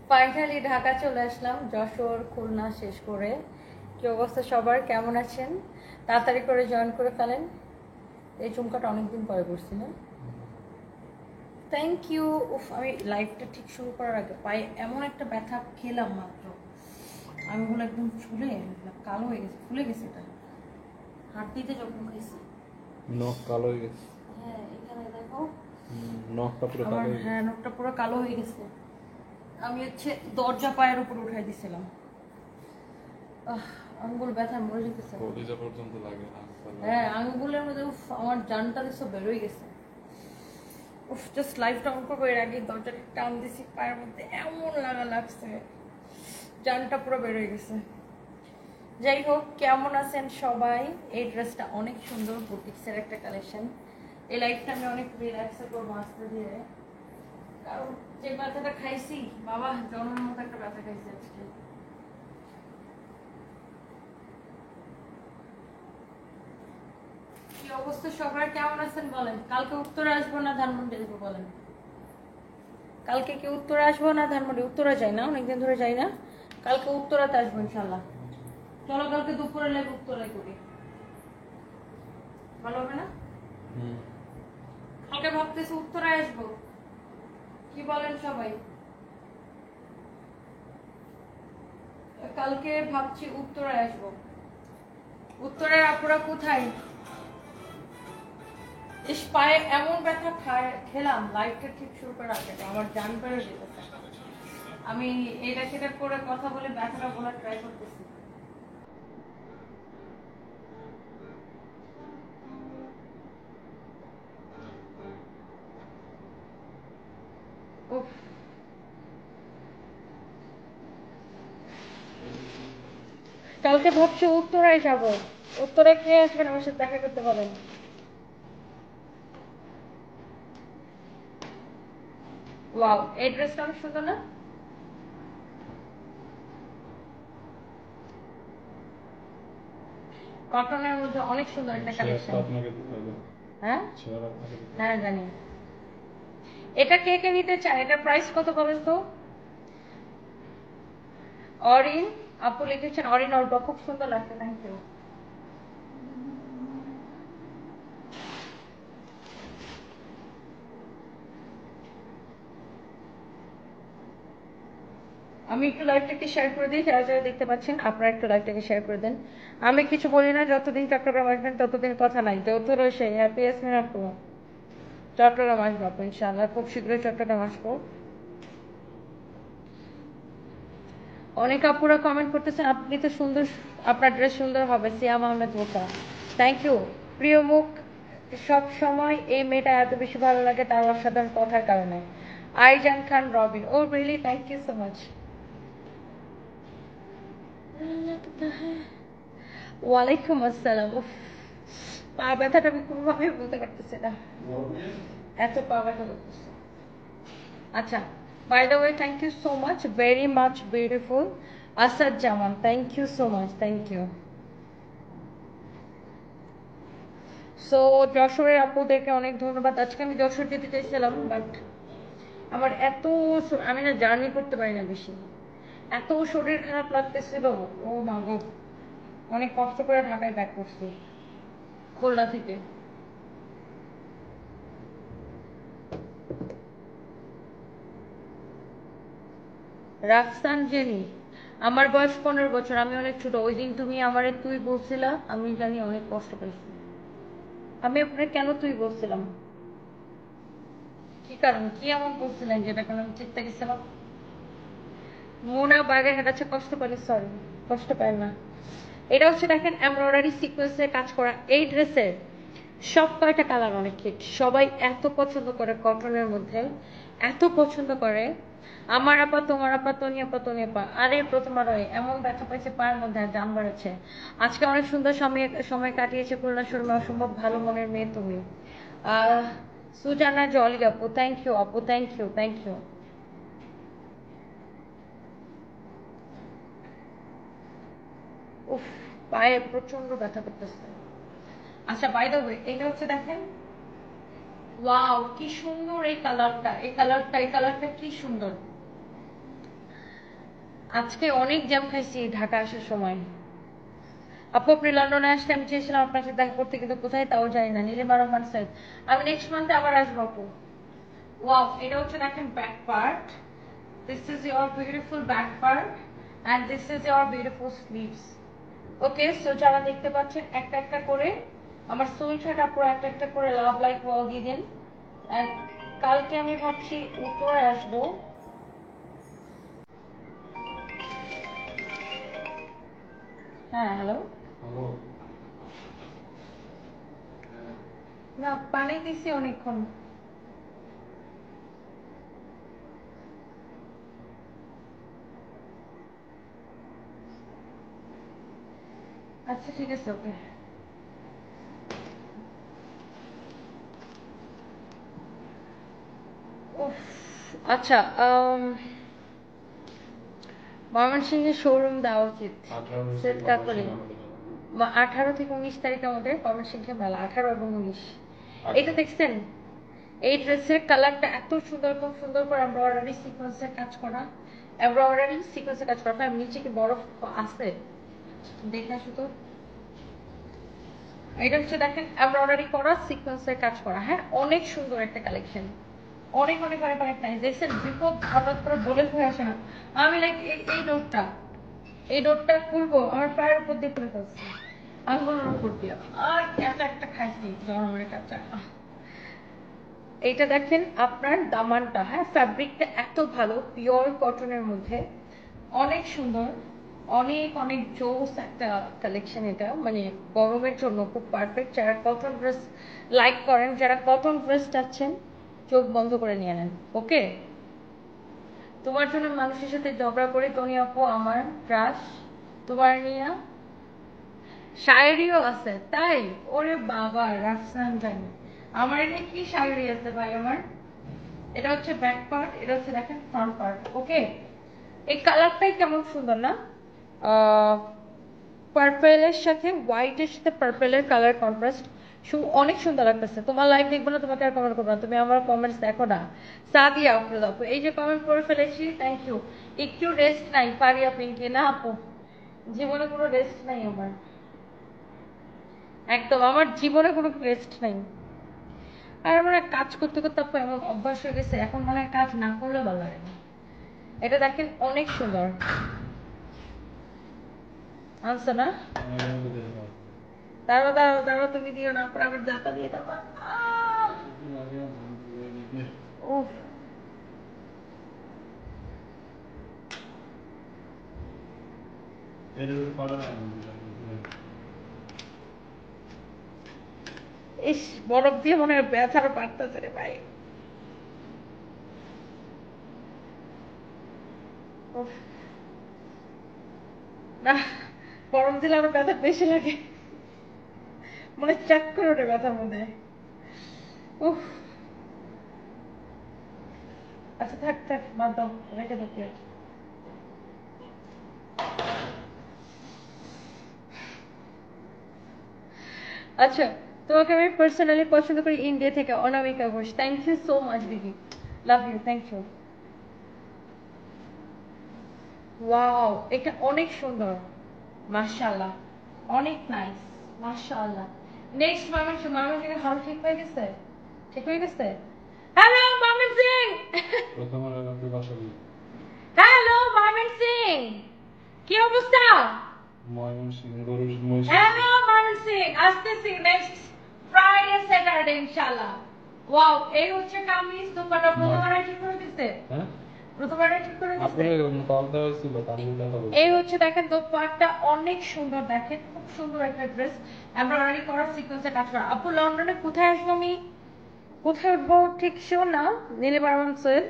Finally Dhaka চলে আসলাম, যশোর খুলনা শেষ করে। কি অবস্থা সবার, কেমন আছেন? তাড়াতাড়ি করে জয়েন করে ফেলেন। এই চুমকাটা অনেকদিন পরে করছিলাম। Thank you. উফ, আমি লাইভটা ঠিক শুরু করার আগে পায়ে এমন একটা ব্যথা খেলাম মাত্র, আঙুল একদম ফুলে কালো হয়ে গেছে, ফুলে গেছে। এটা হাত দিতে যখন খাইছি নখ কালো হয়ে গেছে। হ্যাঁ, এখানে দেখো নখটা পুরো কালো আমার, হয়ে গেছে। হ্যাঁ নখটা পুরো কালো হয়ে গেছে। আমি দরজা পায়ের উপর উঠাই দিছিলাম। আঙ্গুল ব্যথা মরে যেতেছে। কলিজা পর্যন্ত লাগে না। হ্যাঁ, আঙ্গুলের মধ্যে আমার জানটা সব বেরোয় গেছে। জাস্ট লাইফটা অন করবো এর আগে দরজাটা টান দিছি, পায়ের মধ্যে এমন লাগছে, জানটা পুরো বেরোয় গেছে। যাই হোক, কেমন আছেন সবাই? এই ড্রেসটা অনেক সুন্দর, বুটিক্সের একটা কালেকশন। এই লাইফটা আমি অনেক রিল্যাক্সে করবো আস্তে ধীরে, কারণ যে ব্যথাটা খাইছি বাবা, জন্মের মতো একটা ব্যথা খাইছি আজকে। কি অবস্থা সবার, কেমন আছেন বলেন? কালকে উত্তরে আসবো না ধানমন্ডি আসবো বলেন? কালকে কি উত্তরে আসবো না ধানমন্ডি? উত্তরে যাই না, অনেকদিন ধরে যাই না। কালকে উত্তরাতে আসবো ইনশাল্লাহ। চলো কালকে দুপুরে লাইভ উত্তরায় করি, ভালো হবে না? কালকে ভাবতেছি উত্তরায় আসবো, কি বলেন সবাই? কালকে ভাবছি উত্তরায় আসবো। উত্তরের আপুরা কোথায়? ইস, পায়ে এমন ব্যথা খেলাম লাইফটা ঠিক শুরু করার আগে, আমার জান বেড়ে যেতেছে। আমি এটা সেটা করে কথা বলে ব্যথাটা বলার ট্রাই করতেছি। উফ, কালকে ভাবছি উত্তরায় যাবো। উত্তরায় কে আসবেন আমার সাথে দেখা করতে পারেন? ওয়াও, এই ড্রেসটা অনেক সুন্দর না? কটনের মধ্যে অনেক সুন্দর একটা কালেকশন। হ্যাঁ হ্যাঁ জানি। এটা কে কে নিতে চায়? এটা প্রাইস কত বলেন তো? অরিন আপু লিখেছেন, অরিন অল্প, খুব সুন্দর লাগছে, থ্যাংক ইউ। আমি একটু লাইভটাকে শেয়ার করে দিই, যারা যারা দেখতে পাচ্ছেন আপনারা একটু লাইভটাকে শেয়ার করে দেন। আমি কিছু বলি না, যতদিন চট্টগ্রাম আসবেন ততদিন কথা নাই। তো রয়েছে হ্যাপি ইয়াসমিন আপু, চট্টগ্রাম আসবো আপু ইনশাআল্লাহ, খুব শীঘ্রই চট্টগ্রাম আসবো। অনেক আপুরা কমেন্ট করতেছেন আপনি তো সুন্দর, আপনার ড্রেস সুন্দর হবে। সিয়াম আহমেদ বোকা, থ্যাংক ইউ। প্রিয় মুখ, সব সময় এই মেয়েটা এত বেশি ভালো লাগে তার অসাধারণ কথার কারণে। Aizan Khan Robin, oh really, thank you so much. ওয়ালাইকুম আসসালাম। উফ, পা ব্যথাটা আমি কোনোভাবেই বলতে পারতেছি না, এত পা ব্যথা করতেছে। আচ্ছা, by the way thank you so much, very much beautiful Asad Zaman, thank you so much, thank you. So যশোরের আপুদেরকে অনেক ধন্যবাদ। আজকে আমি যশোর যেতে চাইছিলাম, বাট আমার আমি না জার্নি করতে পারি না বেশি, এত শরীর খারাপ লাগতেছিল। ও মা গো, অনেক কষ্ট করে ঢাকায় ব্যাক করছি খুলনা থেকে। রাফসান জেনি, আমার বয়স 15 বছর, আমি অনেক ছোট। ওই দিন তুমি আমারে তুই বলছিলা, আমি জানি অনেক কষ্ট পাইছি। আমি আপনার কেন তুই বলছিলাম? কি কারণ, কি এমন বলছিলেন যেটা কারণ আমি চিন্তা গেছিলাম? মোনা বাগে হেঁটাচ্ছে, কষ্ট পারি, সরি, কষ্ট পায় না। এটা হচ্ছে দেখেন এমব্রয়ডারি সিকোয়েন্সের কাজ করা এই ড্রেসের সব কয়টা কালার অনেক হিট, সবাই এত পছন্দ করে কটনের মধ্যে, এত পছন্দ করে। আমার আপা, তোমার আপা, তনি আপা, তনি আপা, আরে প্রথমবার এমন ব্যথা পাইছে পায়ের মধ্যে, আর জান বাড়াচ্ছে। আজকে অনেক সুন্দর সময় সময় কাটিয়েছে খুলনা শোরুমে, অসম্ভব ভালো মনের মেয়ে তুমি। সুজানা জলি আপু, থ্যাংক ইউ আপু, থ্যাংক ইউ, থ্যাংক ইউ। উফ, পায়ে প্রচন্ড ব্যথা করতেছে। আচ্ছা, বাই দ্য ওয়ে এটা হচ্ছে দেখেন, ওয়াও কি সুন্দর এই কালারটা, এই কালারটা কি সুন্দর। আজকে অনেক জ্যাম খাইছি ঢাকা আসার সময়। আপু আপনি লন্ডনে আসলে আমি চেয়েছিলাম আপনার সাথে দেখা করতে, কিন্তু কোথায় তাও জানি না। নীলিমা রহমান স্যার, আমি নেক্সট মান্থে আবার আসবো আপু। ওয়াও, এটা হচ্ছে দেখেন back part. This is your beautiful back part and this is your beautiful sleeves. Okay, so যারা দেখতে পাচ্ছেন একটা একটা করে আমার সোলটা পুরো একটা একটা করে লাভ লাইক ওয়াল দিয়ে দিন। অ্যান্ড কালকে আমি ভাবছি উপরে আসবো। হ্যাঁ হ্যালো, হ্যালো। না পানি দিছি অনেকক্ষণ। আচ্ছা ঠিক আছে, ওকে। উফ, আচ্ছা ময়মনসিংহের শোরুম দেওয়া উচিত। 18 থেকে 19 তারিখের মধ্যে ময়মনসিংহে মেলা, 18 এবং 19। এটা দেখছেন এই ড্রেসের কালারটা এত সুন্দর, খুব সুন্দর করে এমব্রয়ডারি সিকোয়েন্সের কাজ করা, এমব্রয়ডারি সিকোয়েন্সের কাজ করা। আমি নিচে কি বরফ আছে দেখে শুধু। এটা হচ্ছে দেখেন এমব্রয়ডারি করা সিকোয়েন্সের কাজ করা। হ্যাঁ, অনেক সুন্দর একটা কালেকশন, অনেক অনেক অনেক অনেক নাইস। দেখছেন বিপদ হঠাৎ করে বলে হয়ে আসে না। আমি লাইক এই ডোরটা খুলবো, আমার পায়ের উপর দিয়ে খুলে ফেলছি, আঙ্গুলের উপর দিয়ে। আর কাঁচা একটা খাইছি, গরমের কাঁচা। এইটা দেখেন আপনার দামানটা, হ্যাঁ ফ্যাব্রিকটা এত ভালো, পিওর কটনের মধ্যে, অনেক সুন্দর, অনেক অনেক জোস একটা কালেকশন। এটা মানে গরমের জন্য খুব পারফেক্ট। যারা কটন ড্রেস লাইক করেন, যারা কটন ড্রেস চাচ্ছেন, চোখ বন্ধ করে নিয়ে নেন। ওকে, তোমার জন্য মানুষের সাথে ঝগড়া করে টনি আপু আমার ক্রাশ, তোমার নিয়ে শায়েরিও আছে তাই? ওরে বাবা, রাফসান জানি আমার এটা কি শায়েরি আছে ভাই আমার। এটা হচ্ছে ব্যাক পার্ট, এটা হচ্ছে দেখেন ফ্রন্ট পার্ট। ওকে, এই কালারটাই কেমন সুন্দর না, পার্পেলের সাথে হোয়াইটের সাথে পার্পেলের কালার কন্ট্রাস্ট অনেক সুন্দর লাগতেছে। তোমার লাইভ দেখবো না, তোমাকে আর কমেন্ট করবো না, তুমি আমার কমেন্টস দেখো না। সাদিয়া আফরোজ আপু, এই যে কমেন্ট করে ফেলেছি, থ্যাংক ইউ। একটু রেস্ট নাই পারিয়া পিঙ্কি? না আপু, জীবনে কোনো রেস্ট নাই আমার, একদম আমার জীবনে কোনো রেস্ট নাই। আর আমার কাজ করতে করতে আপু এমন অভ্যাস হয়ে গেছে, এখন মনে হয় কাজ না করলে ভালো লাগে না। এটা দেখেন অনেক সুন্দর আনছো না? দাঁড়াও দাঁড়াও দাঁড়াও, তুমি দিও না, পরে আবার জাপা দিয়ে দেবা। উফ, ইস বরফ দিয়ে মনে হয় ব্যথার পারতেছে রে ভাই। উফ, না গরম দিলে আরো ব্যথা বেশি লাগে, মানে চাক করে ওঠে ব্যথার মধ্যে। উফ, আচ্ছা থাক থাক, বাদ দাও, রেখে দাও। আচ্ছা, তোমাকে আমি পার্সোনালি পছন্দ করি ইন্ডিয়া থেকে, Anamika Ghosh. Thank you so much দিদি, love you, thank you. Wow, এটা অনেক সুন্দর, মাশাআল্লাহ, অনেক নাইস, মাশাআল্লাহ। নেক্সট মামের থেকে হাল ঠিক হয়ে গেছে, ঠিক হয়ে গেছে। হ্যালো মামেন সিং, হ্যালো মামেন সিং, কি অবস্থা? হ্যালো মামেন সিং, আসতেছি নেক্সট ফ্রাইডে স্যাটারডে ইনশাআল্লাহ। ওয়াও, এই হচ্ছে কামিজ, দোপাট্টা প্রথমবার ঠিক করে দিতে, প্রথমবার ঠিক করে দিতে। এই হচ্ছে দেখেন দোপাট্টা, অনেক সুন্দর, দেখেন খুব সুন্দর একটা ড্রেস, এমব্রয়ডারি করা সিকোয়েন্সে কাজ করা। আপু লন্ডনে কোথায় আসবো আমি, কোথায় উঠবো ঠিক শিওর না, নীলিমা রহমান স্যার,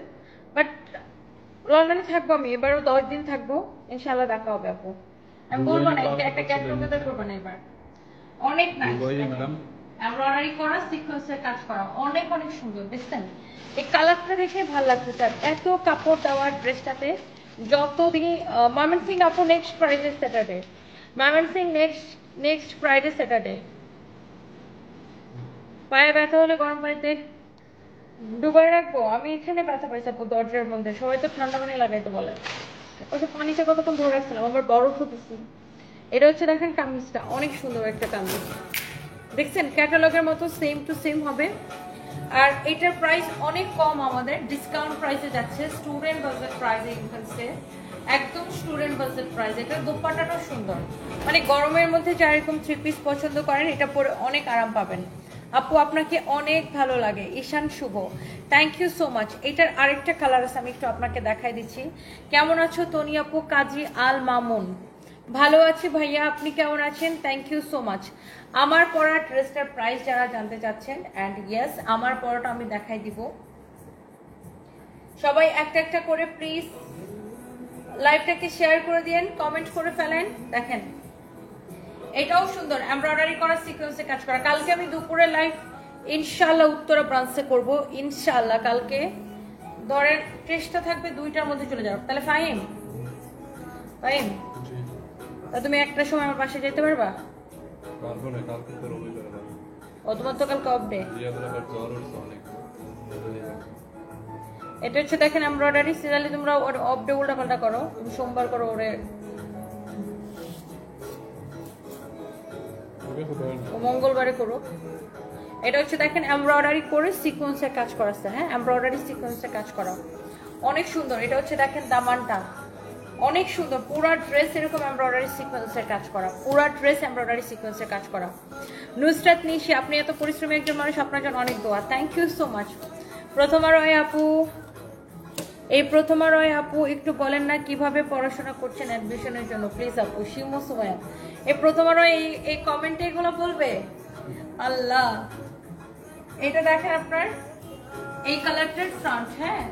বাট লন্ডনে থাকবো আমি এবারও 10 দিন থাকবো, ইনশাআল্লাহ দেখা হবে আপু। আমি বলবো না, একটা ক্যাটলগে করবো না এবার। অনেক নাইস, এমব্রয়ডারি করা সিকোয়েন্সের কাজ করা, অনেক অনেক সুন্দর। দেখছেন এই কালারটা দেখে ভালো লাগছে স্যার, এত কাপড় দেওয়ার ড্রেসটাতে। যতদিন মামেন সিং আপু next Friday Saturday, Mamen Singh next Friday Saturday. পায়ে ব্যথা হলে গরম পানিতে ডুবাই রাখবো, আমি এখানে ব্যথা পাইছি আপু দরজার মধ্যে, সবাই তো ঠান্ডা পানি লাগাইতে বলে। ওই যে পানিটা কতক্ষণ ধরে রাখছিলাম, আবার বড় খুঁজেছি। এটা হচ্ছে দেখেন কামিজটা অনেক সুন্দর একটা কামিজ, দেখছেন ক্যাটালগের মতো সেম টু সেম হবে। আর এটার প্রাইস অনেক কম, আমাদের ডিসকাউন্ট প্রাইসে যাচ্ছে, স্টুডেন্ট বাজেট প্রাইসে ইনফ্যান্সে, একদম স্টুডেন্ট বাজেট প্রাইস। এটা দোপাট্টাটাও সুন্দর, মানে গরমের মধ্যে যারা এরকম 3 পিস পছন্দ করেন এটা পরে অনেক আরাম পাবেন। আপু আপনাকে অনেক ভালো লাগে, ঈশান শুভ, থ্যাংক ইউ সো মাচ। এটার আরেকটা কালার আছে, আমি একটু আপনাকে দেখাই দিচ্ছি। কেমন আছো তনি আপু? কাজী আল মামুন, ভালো আছি ভাইয়া, আপনি কেমন আছেন? Thank you so much. আমার পরা ড্রেসটার প্রাইস যারা জানতে চাচ্ছেন, অ্যান্ড ইয়েস আমার পরাটা আমি দেখাই দিব। সবাই একটা একটা করে প্লিজ লাইভটাকে শেয়ার করে দিন, কমেন্ট করে ফেলেন। দেখেন এটাও সুন্দর, এমব্রয়ডারি করা, সিকোয়েন্সে কাজ করা। কালকে আমি দুপুরে লাইভ ইনশাআল্লাহ উত্তরা ব্রাঞ্চে করব ইনশাআল্লাহ। কালকে ধরেন চেষ্টা থাকবে 2টার মধ্যে চলে যাও। তাহলে ফাহিম, ফাহিম তা তুমি একটার সময় আমার পাশে যেতে পারবা? পারবো না, কালকে তো রবিবার না। ও তোমার তো কালকে অফ ডে। রিয়াদের আবার জ্বর হচ্ছে অনেক। এটা হচ্ছে দেখেন এমব্রয়ডারি, সিরিয়ালি তোমরা ওর অফ ডে উল্টা পাল্টা করো, তুমি সোমবার করো ওরে, ও মঙ্গলবারে করো। এটা হচ্ছে দেখেন এমব্রয়ডারি করে সিকোয়েন্সে কাজ করাছে, হ্যাঁ এমব্রয়ডারি সিকোয়েন্সে কাজ করা, অনেক সুন্দর। এটা হচ্ছে দেখেন দামানটা অনেক সুন্দর, পুরা ড্রেস এরকম এমব্রয়ডারি সিকোয়েন্সের কাজ করা, পুরা ড্রেস এমব্রয়ডারি সিকোয়েন্সের কাজ করা। নুসরাত নিশি, আপনি এত পরিশ্রমী একজন মানুষ, আপনার জন্য অনেক দোয়া, থ্যাংক ইউ সো মাচ। প্রথমা রয় আপু, এই প্রথমা রয় আপু একটু বলেন না কিভাবে পড়াশোনা করছেন অ্যাডমিশনের জন্য প্লিজ আপু। শিমু সুমায়া, এই প্রথমা রয় এই কমেন্টে এগুলো বলবে? আল্লাহ, এটা দেখেন আপনার এই কালারটার ফ্রন্ট, হ্যাঁ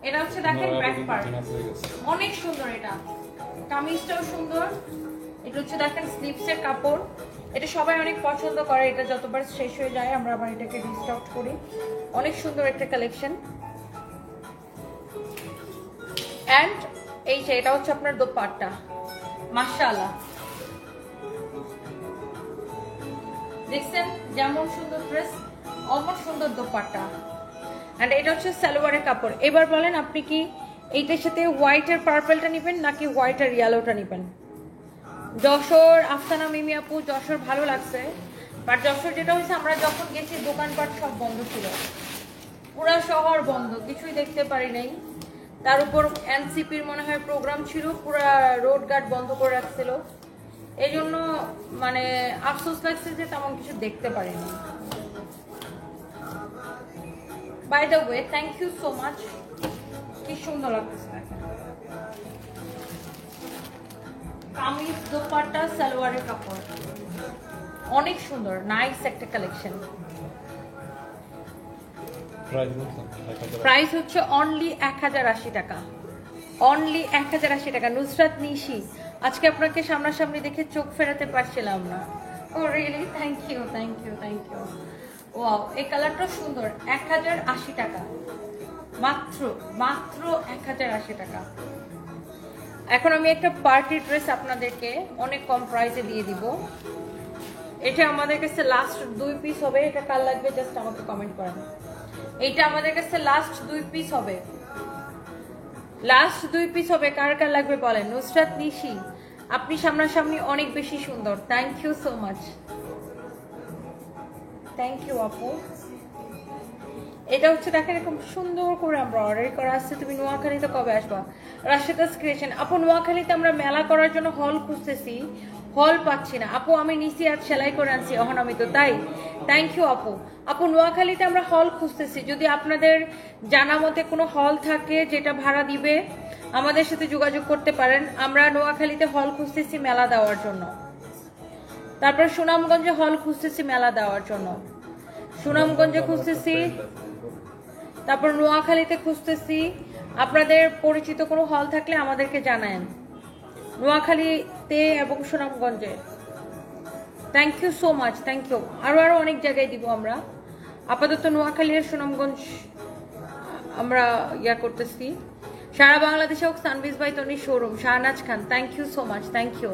এটা হচ্ছে দেখেন ব্যাক পার্ট, অনেক সুন্দর। এটা কামিজটাও সুন্দর। এটা হচ্ছে দেখেন স্লিভসের কাপড়, এটা সবাই অনেক পছন্দ করে, এটা যতবার শেষ হয়ে যায় আমরা আবার এটাকে রিস্টক করি। অনেক সুন্দর একটা কালেকশন। অ্যান্ড এই যে এটা হচ্ছে আপনার দোপাট্টা, মাশাআল্লাহ দেখছেন যেমন সুন্দর ড্রেস, অমন সুন্দর দোপাট্টা। অ্যান্ড এটা হচ্ছে সালোয়ারের কাপড়। এবার বলেন আপনি কি এইটার সাথে হোয়াইটের পার্পলটা নেবেন নাকি হোয়াইট আর ইয়েলোটা নেবেন? যশোর আফসানা মিমি আপু, যশোর ভালো লাগছে, বাট যশোর যেটা হয়েছে আমরা যখন গেছি দোকানপাট সব বন্ধ ছিল, পুরা শহর বন্ধ, কিছুই দেখতে পারি নাই। তার উপর এনসিপির মনে হয় প্রোগ্রাম ছিল, পুরা রোড গার্ড বন্ধ করে রাখছিল, এই জন্য মানে আফসোস লাগছে যে তেমন কিছু দেখতে পারিনি। By the way thank you so much, কি সুন্দর লাগতেছে। কামিজ দোপাট্টা সালোয়ারের কাপড় অনেক সুন্দর, নাইস একটা কালেকশন। প্রাইস হচ্ছে অনলি 1080 টাকা, অনলি 1080 টাকা। নুসরাত নিশি, আজকে আপনাকে সামনাসামনি দেখে চোখ ফেরাতে পারছিলাম না। Oh really, thank you thank you thank you. Wow, এই কালারটা সুন্দর, 1080 টাকা মাত্র, মাত্র 1080 টাকা। এখন আমি একটা পার্টি ড্রেস আপনাদেরকে অনেক কম প্রাইসে দিয়ে দিব। এটা আমাদের কাছে লাস্ট 2 পিস হবে, এটা কার লাগবে জাস্ট আমাকে কমেন্ট করেন। এটা আমাদের কাছে লাস্ট 2 পিস হবে, লাস্ট 2 পিস হবে, কার কার লাগবে বলেন। নুসরাত নিশি, আপনি সামনাসামনি অনেক বেশি সুন্দর, thank you so much, thank you আপু। এটা হচ্ছে দেখেন এরকম সুন্দর করে আমরা অর্ডার করা আসছে। তুমি নোয়াখালীতে কবে আসবা? রাশেদাস ক্রিয়েশন আপু, নোয়াখালীতে আমরা মেলা করার জন্য হল খুঁজতেছি, হল পাচ্ছি না আপু। আমি নিচে আজ সেলাই করে আনছি এখন আমি তো, তাই থ্যাংক ইউ আপু। আপু নোয়াখালীতে আমরা হল খুঁজতেছি, যদি আপনাদের জানা মতে কোনো হল থাকে যেটা ভাড়া দিবে আমাদের সাথে যোগাযোগ করতে পারেন। আমরা নোয়াখালীতে হল খুঁজতেছি মেলা দেওয়ার জন্য, তারপর সুনামগঞ্জে হল খুঁজতেছি মেলা দেওয়ার জন্য, সুনামগঞ্জে খুঁজতেছি, তারপর নোয়াখালীতে খুঁজতেছি। আপনাদের পরিচিত কোনো হল থাকলে আমাদেরকে জানায়েন, নোয়াখালীতে এবং সুনামগঞ্জে। Thank you so much, thank you. আরো আরো অনেক জায়গায় দিব আমরা, আপাতত নোয়াখালী আর সুনামগঞ্জ আমরা ইয়া করতেছি। সারা বাংলাদেশে হোক সানবিজ by Toni showroom, Shahnaz Khan, thank you so much, thank you.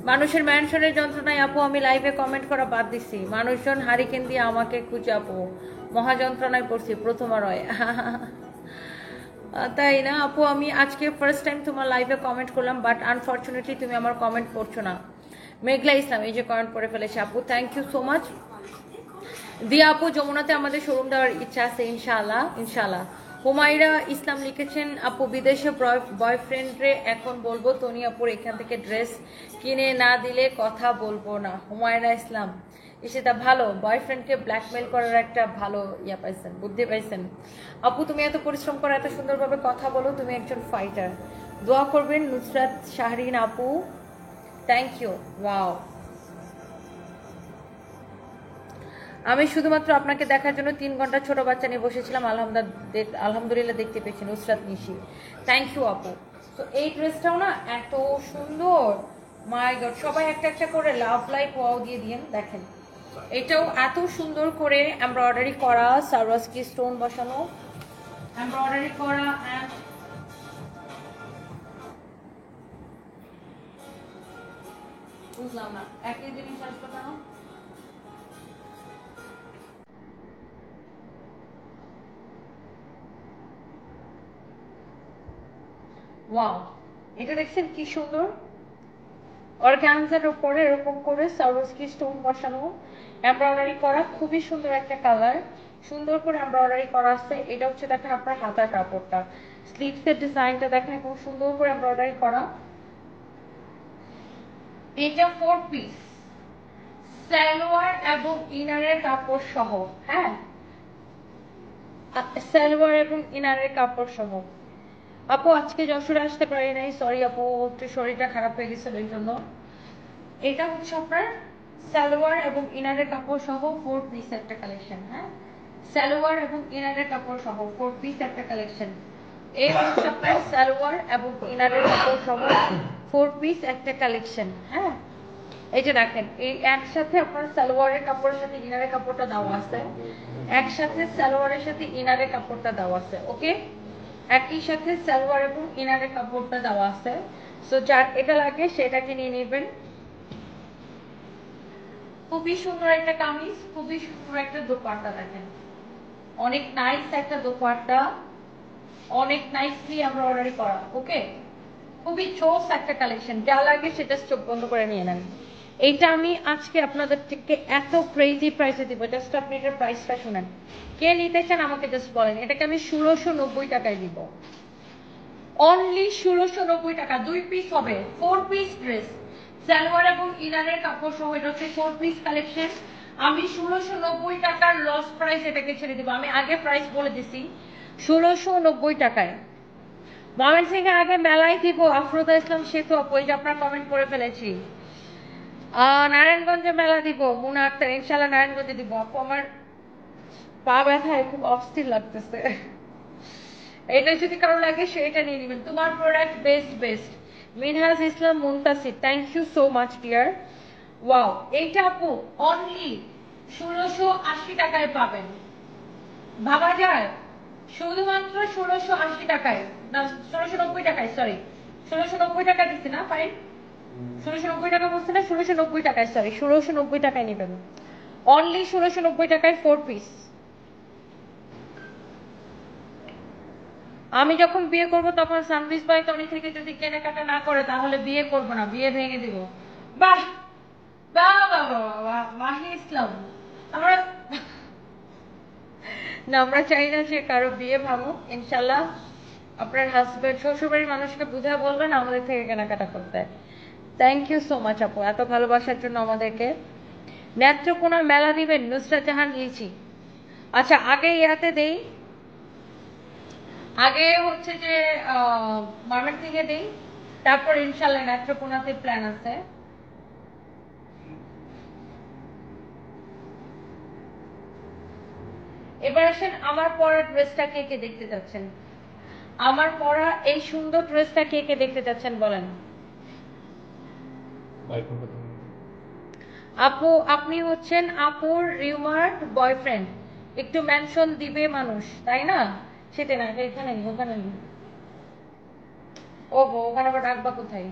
মানুষের ম্যানশনের যন্ত্রণায় আপু আমি লাইভে কমেন্ট করা বাদ দিছি, মানুষজন হারিকেন দিয়ে আমাকে খুঁজে আপু, মহাযন্ত্রণায় পড়ছি। প্রথমা রয়, তাই না আপু, আমি আজকে ফার্স্ট টাইম তোমার লাইভে কমেন্ট করলাম, বাট আনফর্চুনেটলি তুমি আমার কমেন্ট পড়ছো না। মেঘলা ইসলাম এই যে কমেন্ট পড়ে ফেলেছে আপু, থ্যাংক ইউ সো মাচ। দিয়া আপু, যমুনাতে আমাদের শোরুম দেওয়ার ইচ্ছা আছে ইনশাআল্লাহ ইনশাআল্লাহ। হুমায়রা ইসলাম লিখেছেন আপু, বিদেশে বয়ফ্রেন্ডরে এখন বলবো তনি আপুর এখান থেকে ড্রেস কিনে না দিলে কথা বলবো না। হুমায়রা ইসলাম, সেটা ভালো, বয়ফ্রেন্ডকে ব্ল্যাকমেল করার একটা ভালো ইয়া পাইছেন, বুদ্ধি পাইছেন। আপু তুমি এত পরিশ্রম করো, এত সুন্দরভাবে কথা বলো, তুমি একজন ফাইটার। দোয়া করবেন নুসরাত শাহরিন আপু, থ্যাংক ইউ। ওয়াও, আমি শুধুমাত্র আপনাকে দেখার জন্য 3 ঘন্টা ছোট বাচ্চা নিয়ে বসেছিলাম, আলহামদুলিল্লাহ দেখতে পেয়েছি। নুসরাত নিশি, থ্যাংক ইউ আপু। তো এই ড্রেসটাও না এত সুন্দর, মাই গড, সবাই একটা একটা করে লাভ লাইক ওয়াও দিয়ে দিয়েন। দেখেন এটাও এত সুন্দর করে এমব্রয়ডারি করা, সারওয়াস্কি স্টোন বসানো, এমব্রয়ডারি করা। অ্যান্ড বুঝলাম না একই জিনিস আসতো কেন? ওয়াও, এটা দেখছেন কি সুন্দর, অর্গানজার উপরে এরকম করে সারওয়াস্কি স্টোন বসানো, এমব্রয়ডারি করা, খুবই সুন্দর একটা কালার, সুন্দর করে এমব্রয়ডারি করা আছে। এটা হচ্ছে দেখেন আপনার হাতার কাপড়টা, স্লিভসের ডিজাইনটা দেখেন খুব সুন্দর করে এমব্রয়ডারি করা। এটা 4 পিস, সালোয়ার এবং ইনারের কাপড় সহ। হ্যাঁ, সালোয়ার এবং ইনারের কাপড় সহ। আপু আজকে যশোরে আসতে পারি নাই, সরি আপু, একটু শরীরটা খারাপ হয়ে গেছিল এই জন্য। এটা হচ্ছে আপনার সালোয়ার এবং ইনারের কাপড় সহ 4 পিস একটা কালেকশন। হ্যাঁ, সালোয়ার এবং ইনারের কাপড় সহ 4 পিস একটা কালেকশন। এই হচ্ছে আপনার সালোয়ার এবং ইনারের কাপড় সহ 4 পিস একটা কালেকশন। হ্যাঁ, এই যে দেখেন, এই একসাথে আপনার সালোয়ারের কাপড়ের সাথে ইনারের কাপড়টা দেওয়া আছে, একসাথে সালোয়ারের সাথে ইনারের কাপড়টা দেওয়া আছে। ওকে, একই সাথে সালোয়ার এবং ইনারের কাপড়টা দেওয়া আছে। সো যার এটা লাগে সেটাকে নিয়ে নেবেন। খুবই সুন্দর একটা কামিজ, খুবই সুন্দর একটা দোপাট্টা, দেখেন অনেক নাইস একটা দোপাট্টা, অনেক নাইসলি এমব্রয়ডারি করা। ওকে, খুবই চোস একটা কালেকশন, যা লাগে সেটা চোখ বন্ধ করে নিয়ে নেন। এইটা আমি আজকে আপনাদের থেকে এত ক্রেজি প্রাইসে দিব, জাস্ট আপনি এটার প্রাইসটা শুনেন। কে নিতে চান আমাকে জাস্ট বলেন। এটাকে আমি 1690 টাকায় দিব, অনলি 1690 টাকা। 2 পিস হবে, 4 পিস ড্রেস, সালোয়ার এবং ইনারের কাপড় সহ। এটা হচ্ছে 4 পিস কালেকশন। আমি 1690 টাকার লস প্রাইস এটাকে ছেড়ে দিব। আমি আগে প্রাইস বলে দিছি, 1690 টাকায়। ময়মনসিং এর আগে মেলায় দিব আফরোজা ইসলাম সেতু আপু, এই যে আপনার কমেন্ট করে ফেলেছি। নারায়ণগঞ্জে মেলা দিব মুনা আক্তার, ইনশাল্লাহ নারায়ণগঞ্জে দিব আপু। আমার পা ব্যথায় খুব অস্থির লাগতেছে, এটা যদি কারো লাগে সেটা নিয়ে নেবেন। তোমার product best best. Minhaj Islam Muntasir, thank you so much dear. Wow, এইটা আপু অনলি 1680 টাকায় পাবেন, ভাবা যায়? শুধুমাত্র 1680 টাকায়, না 1690 টাকায়, সরি 1690 টাকা দিচ্ছি না, ফাইন 1690 টাকা বলছি না, 1690 টাকায়, সরি 1690 টাকায় নেবেন, অনলি 1690 টাকায় 4 পিস। আমি যখন বিয়ে করব তখন সানভিস ভাই টনি থেকে যদি কেনাকাটা না করে তাহলে বিয়ে করব না, বিয়ে ভেঙে দিব। বাহ বাহ বাহ বাহ, মাহি ইসলাম, আমরা না, আমরা চাই না যে কারো বিয়ে ভাঙুক। ইনশাল্লাহ আপনার হাজবেন্ড, শ্বশুরবাড়ির মানুষকে বুঝা বলবেন আমাদের থেকে কেনাকাটা করতে। থ্যাংক ইউ সো মাচ আপু, এত ভালোবাসার জন্য আমাদেরকে। নেত্রকোনার মেলা দিবেন, নুসরাত জাহান লিচি। আচ্ছা, আগে ইয়াতে দেই, আগে হচ্ছে যে মার্কেট থেকে দেই, তারপর ইনশাল্লাহ নেত্রকোনাতে প্ল্যান আছে। এবার আসেন আমার পরা ড্রেসটা কে কে দেখতে যাচ্ছেন, আমার পরা এই সুন্দর ড্রেসটা কে কে দেখতে যাচ্ছেন বলেন। আপু আপনি হচ্ছেন আপুর রিউমার বয়ফ্রেন্ড, একটু মেনশন দিবে মানুষ, তাই না? সেটা না, এখানে ওখানে ও ওখানে আবার ডাকবা কোথায়?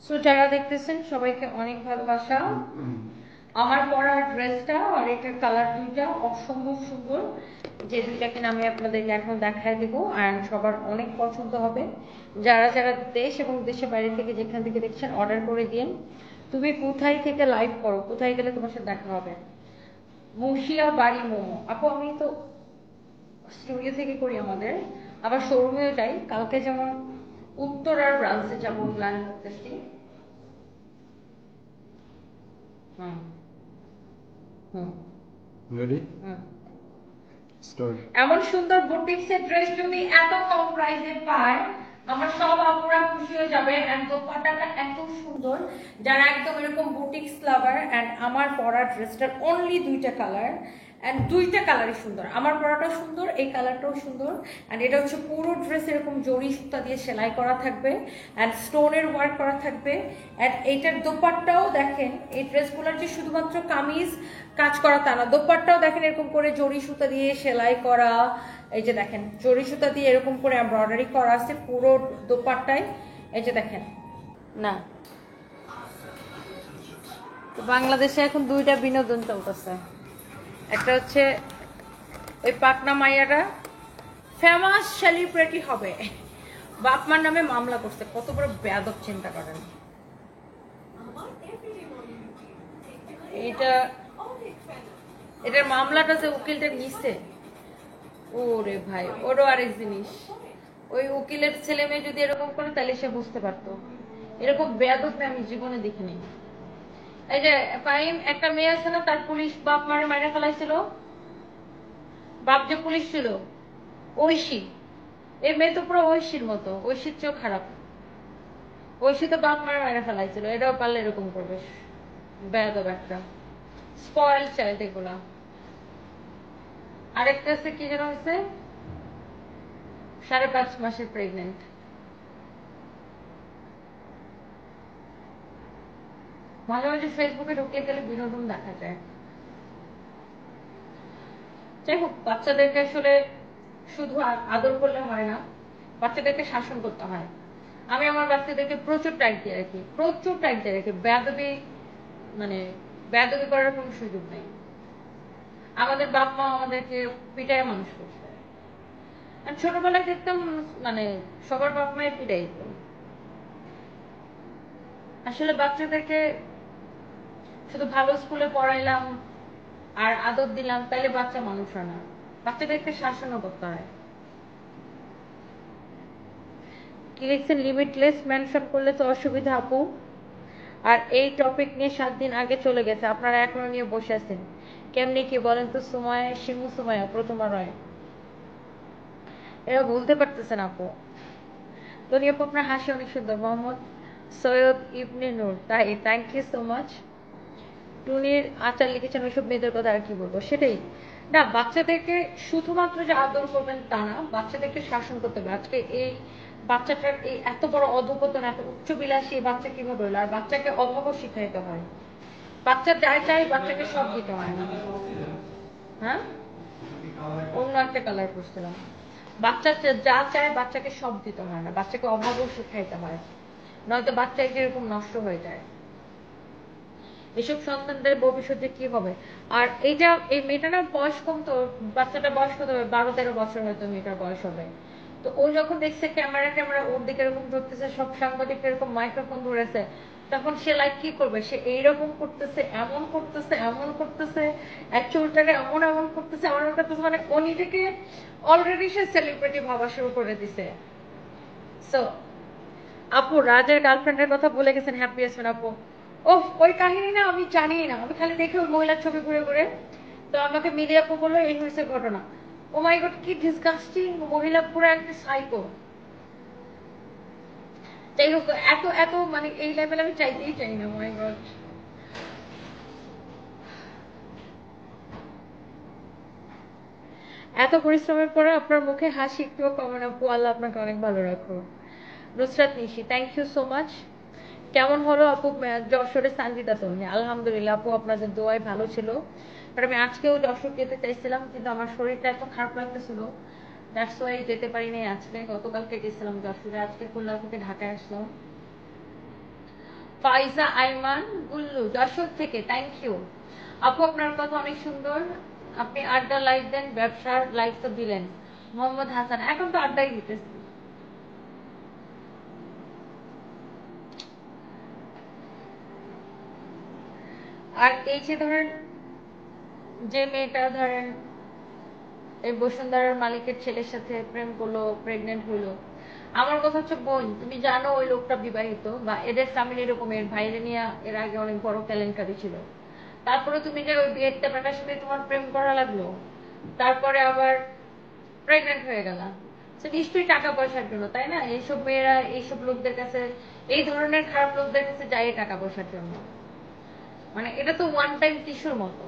সো যারা দেখতেছেন সবাইকে অনেক ভালোবাসা। আমার পরা ড্রেসটা আর এটার কালার দুইটা অসম্ভব সুন্দর, যে দুইটাকে আমি আপনাদেরকে এখন দেখায় দেবো অ্যান্ড সবার অনেক পছন্দ হবে। যারা যারা দেশ এবং দেশের বাইরে থেকে যেখান থেকে দেখছেন অর্ডার করে দিন। তুমি কোথায় থেকে লাইভ করো, কোথায় গেলে তোমার সাথে দেখা হবে? মুশিয়া বাড়ি মোমো আপু, আমি তো স্টুডিও থেকে করি আমাদের, আবার শোরুমেও যাই। কালকে যেমন উত্তরার ব্রাঞ্চে যাবো প্ল্যান করতেছি। হুম হুম রেডি হুম স্টার্ট। এমন সুন্দর বুটিক্সের ড্রেস যদি এত কম প্রাইসে পায়, আমার সব আপুরা খুশি হয়ে যাবে। এন্ড দোপাট্টাটা এত সুন্দর, যারা একদম এরকম বুটিক্স লাভার। এন্ড আমার পরা ড্রেসটার অনলি দুইটা কালার, এন্ড দুইটা কালারই সুন্দর। আমার পরাটাও সুন্দর, এই কালারটাও সুন্দর। এন্ড এটা হচ্ছে পুরো ড্রেস এরকম জরি সুতা দিয়ে সেলাই করা থাকবে এন্ড স্টোনের ওয়ার্ক করা থাকবে। এন্ড এইটার দোপাট্টাও দেখেন, এই ড্রেসগুলোর যে শুধুমাত্র কামিজ কাজ করা তা না, দোপাট্টাও দেখেন এরকম করে জরি সুতা দিয়ে সেলাই করা। এই যে দেখেন জরি সুতা দিয়ে এরকম করে এমব্রয়ডারি করা আছে পুরো দোপাট্টায়। এই যে দেখেন না, তো বাংলাদেশে এখন দুইটা বিনোদন চলতেছে। একটা হচ্ছে ওই পাকনা মাইয়াটা ফেমাস সেলিব্রিটি হবে, বাপমার নামে মামলা করছে। কত বড় বেয়াদব চিন্তা করেন। এটার মামলাটা যে উকিলটা নিচ্ছে, ওরে ভাই ওরও আরেক জিনিস। ওই উকিলের ছেলে মেয়ে যদি এরকম করে তাহলে সে বুঝতে পারতো। এরকম বেয়াদব আমি জীবনে দেখিনি। এই যে ফাইম একটা মেয়ে আছে না, তার পুলিশ বাপ মারে মাইরা ফেলাইছিল, বাপ যে পুলিশ ছিল ঐশী। এই মেয়ে তো পুরো ঐশীর মতো, ঐশীর চেয়েও খারাপ। ঐশী তো বাপ মারে মাইরা ফেলাইছিল, এটাও পারলে এরকম করবে। বেয়াদব একটা স্পয়েল চাইল্ড এগুলা। আরেকটা আছে কি যেন হয়েছে, 5.5 মাসের প্রেগনেন্ট। মাঝে মাঝে ফেসবুকে ঢুকলে গেলে বিনোদন দেখা যায়। যাই হোক, বাচ্চাদেরকে আসলে শুধু আদর করলে হয় না, বাচ্চাদেরকে শাসন করতে হয়। আমি আমার বাচ্চাদেরকে প্রচুর টাইট দিয়ে রাখি, প্রচুর টাইট দিয়ে রাখি। বেয়াদবি মানে বেয়াদবি করার কোনো সুযোগ নেই। আমাদের বাপ মা আমাদেরকে পিটায় মানুষ করছে। আর ছোটবেলায় দেখতাম মানে সবার বাপ মায়ের পিটাই দিত। আসলে বাচ্চাদেরকে শুধু ভালো স্কুলে পড়াইলাম আর আদর দিলাম তাইলে বাচ্চা মানুষ হয় না, বাচ্চাদেরকে শাসনও করতে হয়। কি লিখছেন, লিমিটলেস মেনশন করলে তো অসুবিধা আপু। আর এই টপিক নিয়ে 7 দিন আগে চলে গেছে, আপনারা এখনো নিয়ে বসে আছেন কেমনি কি বলেন তো? সুমায়া শিমু সুমায়া প্রথমা রয়, এরা বলতে পারতেছেন আপু। তনি আপু আপনার হাসি অনেক সুন্দর। মোহাম্মদ সৈয়দ ইবনে নূর, তাই থ্যাংক ইউ সো মাচ। টুনির আচার লিখেছেন, ওইসব মেয়েদের কথা আর কি বলবো। সেটাই না, বাচ্চাদেরকে শুধুমাত্র যে আদর করবেন তা না, বাচ্চাদেরকে শাসন করতে হবে। আজকে এই বাচ্চাটার এই এত বড় অধপতন, এত উচ্চবিলাসী বাচ্চা কিভাবে হলো? আর বাচ্চাকে অভাবও শিখাইতে হয়। বাচ্চা যাই চাই বাচ্চাকে সব দিতে হয় না। হ্যাঁ, অন্য একটা কালার করছিলাম। বাচ্চা যা চায় বাচ্চাকে সব দিতে হয় না, বাচ্চাকে অভাবও শিখাইতে হয়, নয়তো বাচ্চা এরকম নষ্ট হয়ে যায়। এসব সন্তানদের ভবিষ্যতে কি হবে? আর এইটা এই মেয়েটা না বয়স কম তো, বাচ্চাটা বয়স কত হবে? 12-13 বছর হয়তো মেয়েটার বয়স হবে। তো ও যখন দেখছে ক্যামেরা ট্যামেরা ওর দিকে এরকম ধরতেছে, সব সাংবাদিক এরকম মাইক্রোফোন ধরেছে, তখন সে লাইক কি করবে? সে এইরকম করতেছে, এমন করতেছে, এমন করতেছে, এক চুলটাকে এমন এমন করতেছে, এমন করতেছে, মানে ও নিজেকে অলরেডি সে সেলিব্রিটি ভাবা শুরু করে দিছে। সো আপু রাজের গার্লফ্রেন্ডের কথা বলে গেছেন, হ্যাপি আসবেন আপু। ও ওই কাহিনী না আমি জানি না, আমি খালি দেখি ওই মহিলার ছবি ঘুরে ঘুরে। তো আমাকে মিডিয়া আপু বললো এই হয়েছে ঘটনা। ও মাই গড, কি ডিসগাস্টিং মহিলা, পুরো একটা সাইকো। যাই হোক, এত এত মানে এই লেভেল আমি চাইতেই চাই না। মাই গড, এত পরিশ্রমের পরে আপনার মুখে হাসি একটুও কমে না আপু। আল্লাহ আপনাকে অনেক ভালো রাখো। নুসরাত নিশি, থ্যাংক ইউ সো মাচ। কেমন হলো আপু যশোরে সানজিদা তরুণী? আলহামদুলিল্লাহ আপু, আপনাদের দোয়ায় ভালো ছিল। বাট আমি আজকেও যশোর যেতে চাইছিলাম, কিন্তু আমার শরীরটা এত খারাপ লাগতেছিল, দ্যাটস ওয়াই যেতে পারিনি আজকে। গতকালকে গেছিলাম যশোরে, আজকে খুলনা থেকে ঢাকায় আসলাম। ফাইজা আইমান গুল্লু যশোর থেকে, থ্যাংক ইউ আপু, আপনার কথা অনেক সুন্দর, আপনি আড্ডা লাইভ দেন, ব্যবসার লাইভ তো দিলেন। মোহাম্মদ হাসান, এখন তো আড্ডাই দিতেছি। আর এই যে ধরেন যে মেয়েটা ধরেন এই বসুন্ধরার মালিকের ছেলের সাথে প্রেম করলো, প্রেগনেন্ট হইলো, আমার কথা হচ্ছে বোন, তুমি জানো ওই লোকটা বিবাহিত বা এদের ফ্যামিলি এরকমের, ভাইরে নিয়ে এর আগে অনেক বড় কেলেঙ্কারি ছিল, তারপরে তুমি যে ওই বিয়ের টাকার সাথে তোমার প্রেম করা লাগলো, তারপরে আবার প্রেগনেন্ট হয়ে গেল, নিশ্চয়ই টাকা পয়সার জন্য, তাই না? এইসব মেয়েরা এইসব লোকদের কাছে, এই ধরনের খারাপ লোকদের কাছে যায় টাকা পয়সার জন্য। মানে এটা তো ওয়ান টাইম টিস্যুর মতো,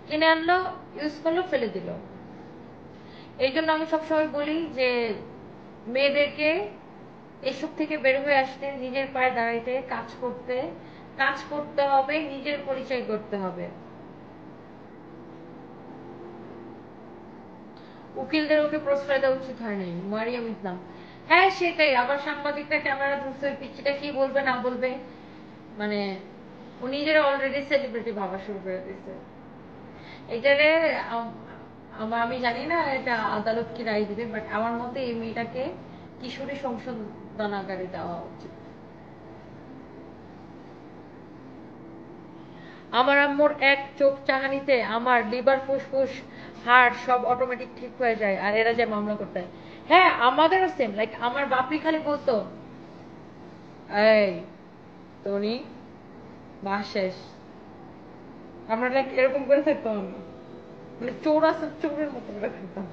কিনে আনলো, ইউজ করলো, ফেলে দিল। এই জন্য আমি সবসময় বলি যে মেয়েদেরকে এসব থেকে বের হয়ে আসতে, নিজের পায়ে দাঁড়াইতে, কাজ করতে হবে, নিজের পরিচয় করতে হবে। উকিলদের ওকে প্রশ্রয় দেওয়া উচিত হয় নাই, মারিয়াম ইসলাম। হ্যাঁ সেটাই, আবার সাংবাদিকরা ক্যামেরা ধরছে, পিচ্ছিটা কি বলবে না বলবে, মানে ও নিজের অলরেডি সেলিব্রিটি ভাবা শুরু করে দিচ্ছে। এটারে আমি জানি না এটা আদালত কি রায় দিবে, বাট আমার মতে এই মেয়েটাকে কিশোরী সংশোধনাগারে দেওয়া উচিত। আমার আম্মুর এক চোখ চাহানিতে আমার লিভার, ফুসফুস, হার্ট সব অটোমেটিক ঠিক হয়ে যায়, আর এরা যে মামলা করতে। হ্যাঁ আমাদেরও সেম, লাইক আমার বাপি খালি বলতো, এই টনি মাস শেষ, আমরা লাইক এরকম করে থাকতাম, মানে চোর আছে চোরের মতো করে থাকতাম,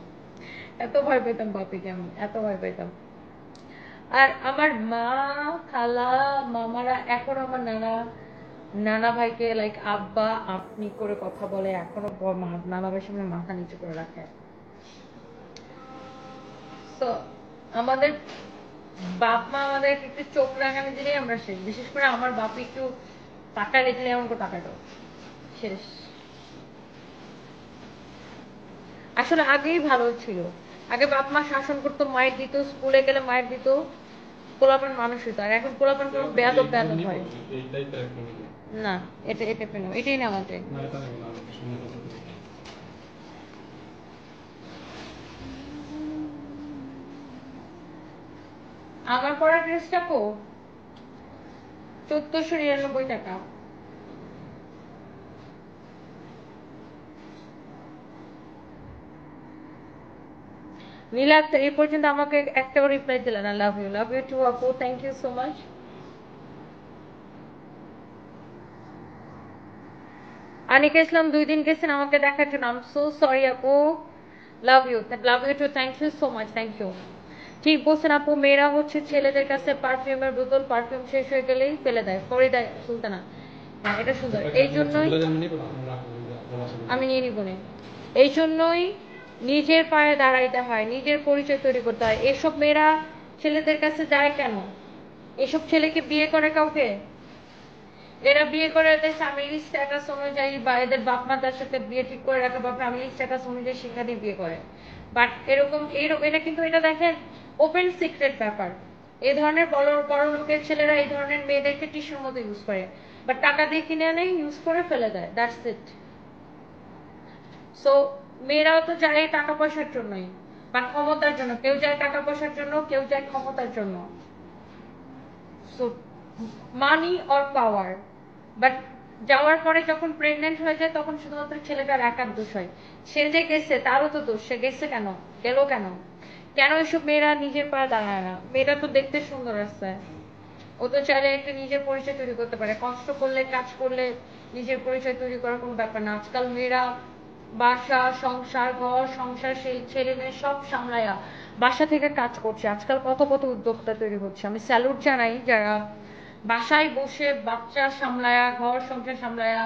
এত ভয় পেতাম বাপিকে, আমি এত ভয় পেতাম। আর আমার মা, খালা, মামারা এখন আমার নানা ভাইকে লাইক আব্বা আপনি করে কথা বলে, এখনো নানা ভাইয়ের সামনে মাথা নিচু করে রাখে। তো আমাদের বাপ মা আমাদের একটু চোখ রাঙানি দিলেই আমরা শেষ। বিশেষ করে আমার বাপ একটু টাকা দেখলে আমাকে টাকাটা শেষ। আসলে আগেই ভালো ছিল, আগে বাপ মা শাসন করতো, মায়ের দিত, স্কুলে গেলে মায়ের দিত, পোলাপান মানুষ হতো। আর এখন পোলাপান কোনো বেয়াদব হয় না, এটা পেন, এটাই না আমাদের। আমার পড়া ড্রেসটা কো 1499 টাকা। নীলা এই পর্যন্ত আমাকে একটাও রিপ্লাই দিলেন না। লাভ ইউ টু আপু, thank you so much. Anika Islam 2 দিন গেছেন আমাকে দেখার জন্য, আই এম সো সরি আপু, love you too, thank you so much, thank you. ঠিক বলছেন আপু, মেয়েরা হচ্ছে ছেলেদের কাছে পারফিউমের বোতল, পারফিউম শেষ হয়ে গেলেই ফেলে দেয়। ফরিদা সুলতানা, হ্যাঁ এটা সুন্দর। এই জন্যই আমি নিয়ে নিব না, এই জন্যই নিজের পায়ে দাঁড়াইতে হয়, নিজের পরিচয় তৈরি করতে হয়। এসব মেয়েরা ছেলেদের কাছে যায় কেন? এসব ছেলেকে বিয়ে করে কাউকে, এরা বিয়ে করে এদের ফ্যামিলি স্ট্যাটাস অনুযায়ী বা এদের বাপ মা তার সাথে বিয়ে ঠিক করে রাখে বা ফ্যামিলি স্ট্যাটাস অনুযায়ী সেখানে বিয়ে করে। বাট এরকম এটা কিন্তু এটা দেখেন ওপেন সিক্রেট ব্যাপার। এই ধরনের বড় লোকের ছেলেরা এই ধরনের মেয়েদেরকে টিস্যুর মতো ইউজ করে, বাট টাকা দিয়ে কিনে আনে, ইউজ করে ফেলে দেয়, দ্যাটস ইট। সো মেয়েরাও তো যায় টাকা পয়সার জন্যই বা ক্ষমতার জন্য, কেউ যায় টাকা পয়সার জন্য, কেউ যায় ক্ষমতার জন্য। So money or power, but যাওয়ার পরে যখন প্রেগনেন্ট হয়ে যায় তখন শুধুমাত্র ছেলেটার একার দোষ হয়। সে যে গেছে তারও তো দোষ, সে গেছে কেন, গেল কেন, কেন এসব মেয়েরা নিজের পায়ে দাঁড়ায় না? মেয়েটা তো দেখতে সুন্দর আছে, ও তো চাইলে একটা নিজের পরিচয় তৈরি করতে পারে, কষ্ট করলে কাজ করলে নিজের পরিচয় তৈরি করার কোনো ব্যাপার না। আজকাল মেয়েরা বাসা, সংসার, ঘর সংসার, সেই ছেলে মেয়ে সব সামলায়া বাসা থেকে কাজ করছে। আজকাল কত কত উদ্যোক্তা তৈরি হচ্ছে, আমি স্যালুট জানাই যারা বাসায় বসে বাচ্চা সামলায়া, ঘর সংসার সামলায়া,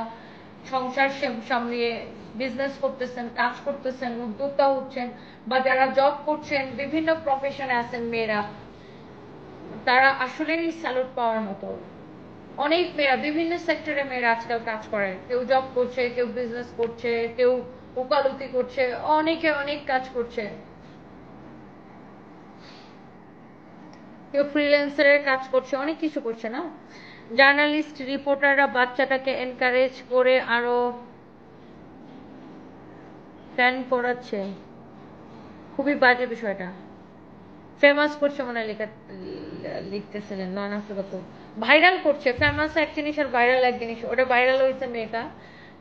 সংসার সামলিয়ে বিজনেস করতেছেন, কাজ করতেছেন, উদ্যোক্তা হচ্ছেন, বা যারা জব করছেন, বিভিন্ন প্রফেশনে আছেন মেয়েরা, তারা আসলেই স্যালুট পাওয়ার মতো। অনেক মেয়েরা বিভিন্ন সেক্টরে মেয়েরা আজকাল কাজ করে, কেউ জব করছে, কেউ বিজনেস করছে, কেউ ওকালতি করছে, অনেকে অনেক কাজ করছে, কেউ ফ্রিল্যান্সারের কাজ করছে, অনেক কিছু করছে না। জার্নালিস্ট রিপোর্টাররা বাচ্চাটাকে এনকারেজ করে আরো প্ল্যান করাচ্ছে, খুবই বাজে বিষয়টা। ফেমাস করছে মনে হয় লিখতেছিলেন নয়না সুগত, ভাইরাল করছে। ফেমাস এক জিনিস আর ভাইরাল এক জিনিস, ওটা ভাইরাল হয়েছে মেয়েটা,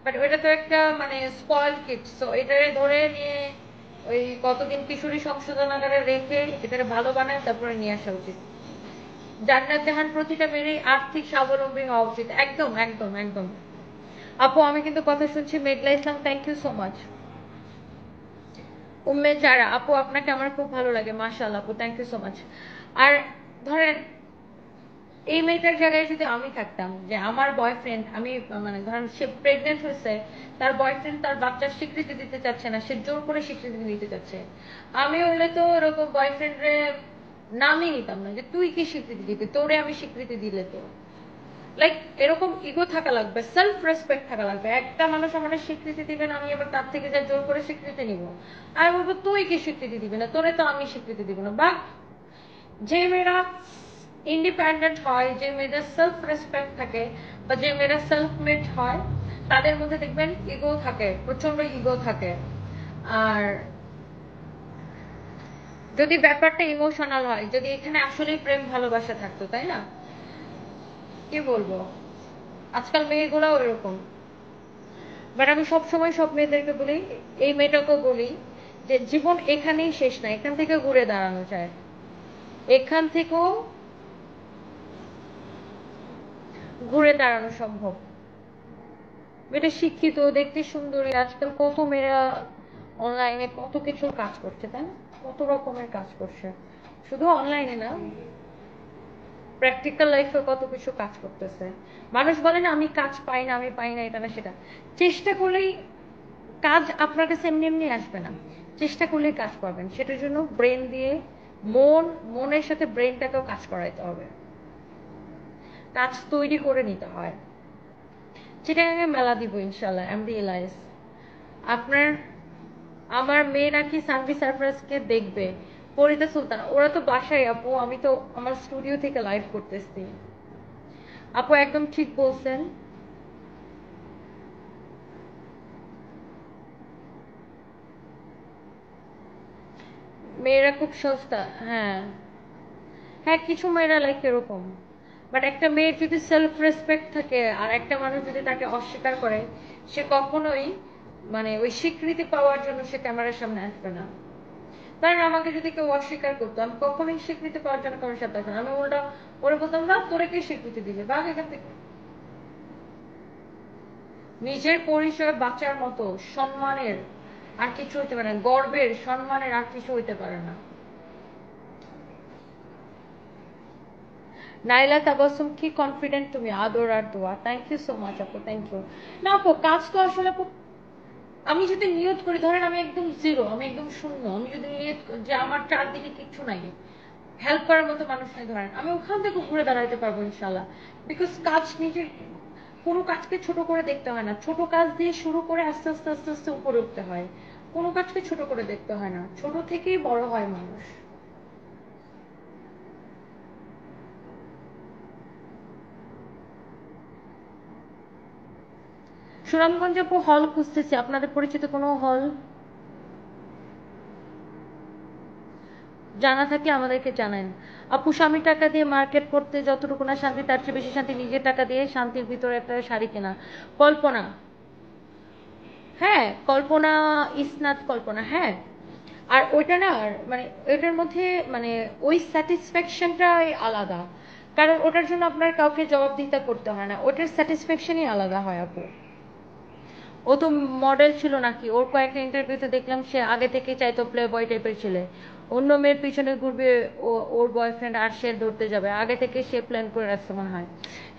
বাট ওটা তো একটা মানে স্পয়েল কিড, সো এটারে ধরে নিয়ে ওই কতদিন কিশোরী সংশোধনাগারে রেখে এটারে ভালো বানায় তারপরে নিয়ে আসা উচিত। জান্নাত জাহান প্রতিটা মেয়েরই আর্থিক স্বাবলম্বী হওয়া উচিত। একদম একদম একদম। আপু আমি কিন্তু কথা শুনছি। Meghla Islam, thank you so much. Umme Zara আপু, আপনাকে আমার খুব ভালো লাগে, মাশাআল্লাহ আপু, থ্যাংক ইউ সো মাচ। আর ধরেন এই মেয়েটার জায়গায় যদি আমি থাকতাম, যে আমার বয়ফ্রেন্ড, আমি মানে ধরেন সে প্রেগনেন্ট হয়েছে, তার বয়ফ্রেন্ড তার বাচ্চার স্বীকৃতি দিতে চাচ্ছে না, সে জোর করে স্বীকৃতি দিতে চাচ্ছে, আমি হলে তো এরকম বয়ফ্রেন্ডে নামই নিতাম না, যে তুই কি স্বীকৃতি দিতে, তোরে আমি স্বীকৃতি দিলে তো। লাইক এরকম ইগো থাকা লাগবে, সেলফ রেসপেক্ট থাকা লাগবে। একটা মানুষ আমার স্বীকৃতি দিবেন, আমি এবার তার থেকে যা জোর করে স্বীকৃতি নিব, আমি বলবো তুই কি স্বীকৃতি দিবি না, তোরে তো আমি স্বীকৃতি দিব না। বা যে মেয়েরা ইন্ডিপেন্ডেন্ট হয়, যে মেয়েদের সেলফ রেসপেক্ট থাকে, বা যে মেয়েরা সেলফ মেড হয়, তাদের মধ্যে দেখবেন ইগো থাকে, প্রচন্ড ইগো থাকে। আর যদি ব্যাপারটা ইমোশনাল হয়, যদি এখানে আসলেই প্রেম ভালোবাসা থাকতো, তাই না, কি বলবো, আজকাল মেয়েগুলাও এরকম। বাট আমি সবসময় সব মেয়েদেরকে বলি, এই মেয়েটাকেও বলি, যে জীবন এখানেই শেষ না, এখান থেকে ঘুরে দাঁড়ানো যায়, এখান থেকেও ঘুরে দাঁড়ানো সম্ভব। মেয়েটা শিক্ষিত, দেখতে সুন্দরী, আজকাল কত মেয়েরা অনলাইনে কত কিছুর কাজ করছে, তাই না, কত রকমের কাজ করছে, শুধু অনলাইনে না, প্র্যাকটিক্যাল লাইফে কত কিছু কাজ করতেছে। মানুষ বলে না আমি কাজ পাই না, আমি পাই না, এটা না সেটা, চেষ্টা করলেই কাজ আপনার কাছে এমনি এমনি আসবে না, চেষ্টা করলেই কাজ পাবেন। সেটার জন্য ব্রেন দিয়ে, মনের সাথে ব্রেনটাকেও কাজ করাইতে হবে, কাজ তৈরি করে নিতে হয়। চিটাগাঙে মেলা দিব ইনশাল্লাহ, এম রিয়েলাইজ। আপনার আমার মেয়ে নাকি সানভি সারপ্রাইজকে দেখবে, ফরিদা সুলতান, ওরা তো বাসায় আপু, আমি তো আমার স্টুডিও থেকে লাইভ করতেছি। আপু একদম ঠিক বলছেন। মেয়েরা খুব সস্তা, হ্যাঁ হ্যাঁ, কিছু মেয়েরা লাইক এরকম। বাট একটা মেয়ের যদি সেলফ রেসপেক্ট থাকে, আর একটা মানুষ যদি তাকে অস্বীকার করে, সে কখনোই মানে ওই স্বীকৃতি পাওয়ার জন্য সে ক্যামেরার সামনে আসবে না। কারণ আমাকে যদি কেউ অস্বীকার করতো, আমি কখনোই স্বীকৃতি পাওয়ার জন্য কারোর সাথে আসতাম না। আমি ওটা ওরা বলতাম না, তোরে কে স্বীকৃতি দিবে, বাঘ এখান থেকে। নিজের পরিচয় বাঁচার মতো সম্মানের আর কিছু হইতে পারে না, গর্বের সম্মানের আর কিছু হইতে পারে না। নাইলা তাবাসুম, কি কনফিডেন্ট তুমি, আদর আর দোয়া, থ্যাংক ইউ সো মাচ আপু, থ্যাংক ইউ। না আপু, কাজ তো আসলে আপু, আমি যদি নিয়ত করি, ধরেন আমি একদম জিরো, আমি একদম শূন্য, আমি যদি নিয়ত যে আমার চারদিকে কিচ্ছু নাই, হেল্প করার মতো মানুষ নেই, ধরেন আমি ওখান থেকে ঘুরে দাঁড়াইতে পারবো ইনশাল্লাহ। বিকজ কাজ নিজের, কোনো কাজকে ছোট করে দেখতে হয় না, ছোট কাজ দিয়ে শুরু করে আস্তে আস্তে আস্তে আস্তে উপরে উঠতে হয়, কোনো কাজকে ছোট করে দেখতে হয় না, ছোট থেকেই বড় হয় মানুষ। সুনামগঞ্জে আপু হল খুঁজতেছি, আপনাদের পরিচিত কোনো হল জানা থাকলে আমাদেরকে জানেন। আপু স্বামীর টাকা দিয়ে মার্কেট করতে যতটুকু না শান্তি, তার চেয়ে বেশি শান্তি নিজের টাকা দিয়ে শান্তির ভিতরে একটা শাড়ি কেনা। কল্পনা, হ্যাঁ কল্পনা, ইসনাত কল্পনা, হ্যাঁ। আর ওইটা না, মানে ওইটার মধ্যে মানে ওই স্যাটিসফ্যাকশনটাই আলাদা, কারণ ওটার জন্য আপনার কাউকে জবাবদিহিতা করতে হয় না, ওটার স্যাটিসফ্যাকশনই আলাদা হয় আপু। ও তো মডেল ছিল নাকি, ওর কয়েকটা ইন্টারভিউতে দেখলাম সে আগে থেকে চাইতো প্লে বয় টাইপের ছেলে, অন্য মেয়ের পিছনে ঘুরবে, ওর বয়ফ্রেন্ড আর সে ধরতে যাবে, আগে থেকে সে প্ল্যান করে রাখতে মনে হয়।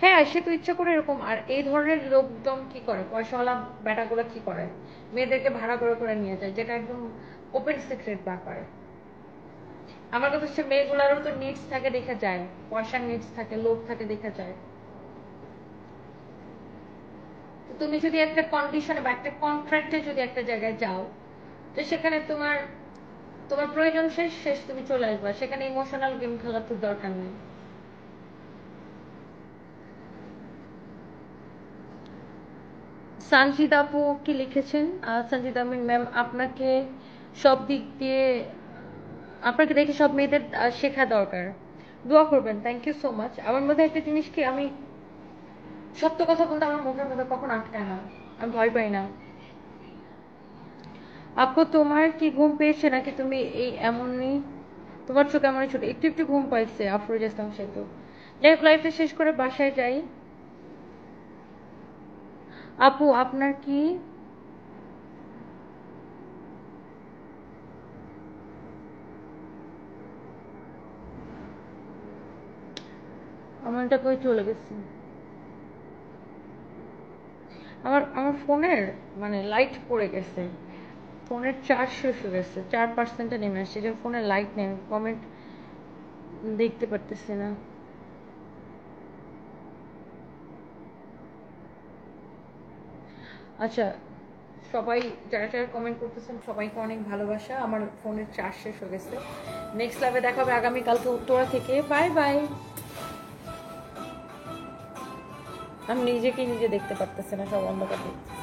হ্যাঁ সে তো ইচ্ছা করে এরকম। আর এই ধরনের লোকজন কি করে, পয়সাওয়ালা বেটাগুলো কি করে, মেয়েদেরকে ভাড়া করে নিয়ে যায়, যেটা একদম ওপেন সিক্রেট ব্যাপার। আমার কথা হচ্ছে মেয়েগুলারও তো নিডস থাকে দেখা যায়, পয়সার নিডস থাকে, লোভ থাকে দেখা যায়। তুমি যদি একটা কন্ডিশনে বা একটা কন্ট্রাক্টে যদি একটা জায়গায় যাও, তো সেখানে তোমার তোমার প্রয়োজন শেষ শেষ তুমি চলে আসবা, সেখানে ইমোশনাল গেম খেলার তো দরকার নেই। সঞ্জিতা আপু কি লিখেছেন? সঞ্জিতা আমিন ম্যাম, আপনাকে সব দিক দিয়ে আপনাকে দেখে সব মেয়েদের শেখা দরকার। দোয়া করবেন। Thank you so much. আমার মধ্যে একটা জিনিস কি, আমি সত্য কথা বলতে আমার মুখের মধ্যে কখন আটকায় না, আমি ভয় পাই না। আপু তোমার কি ঘুম পেয়েছে নাকি তুমি এই এমনই, তোমার চোখ এমনই ছোট? একটু একটু ঘুম পাইছে আফরোজ ইসলাম সেতু। যাই হোক, লাইফটা শেষ করে বাসায় যাই। আপু আপনার কি আমার এটা কই চলে গেছে? আমার আমার ফোনের মানে লাইট পড়ে গেছে, ফোনের চার্জ শেষ হয়ে গেছে, 4% নেমে আসছে, যে ফোনের লাইট নেই, কমেন্ট দেখতে পারতেছি না। আচ্ছা, সবাই যারা যারা কমেন্ট করতেছেন সবাইকে অনেক ভালোবাসা। আমার ফোনের চার্জ শেষ হয়ে গেছে। নেক্সট লাইভে দেখা হবে আগামীকালকে উত্তরা থেকে। Bye bye. আমি নিজেকে নিজে দেখতে পারতেছি না, সব অন্ধকার দেখতেছি।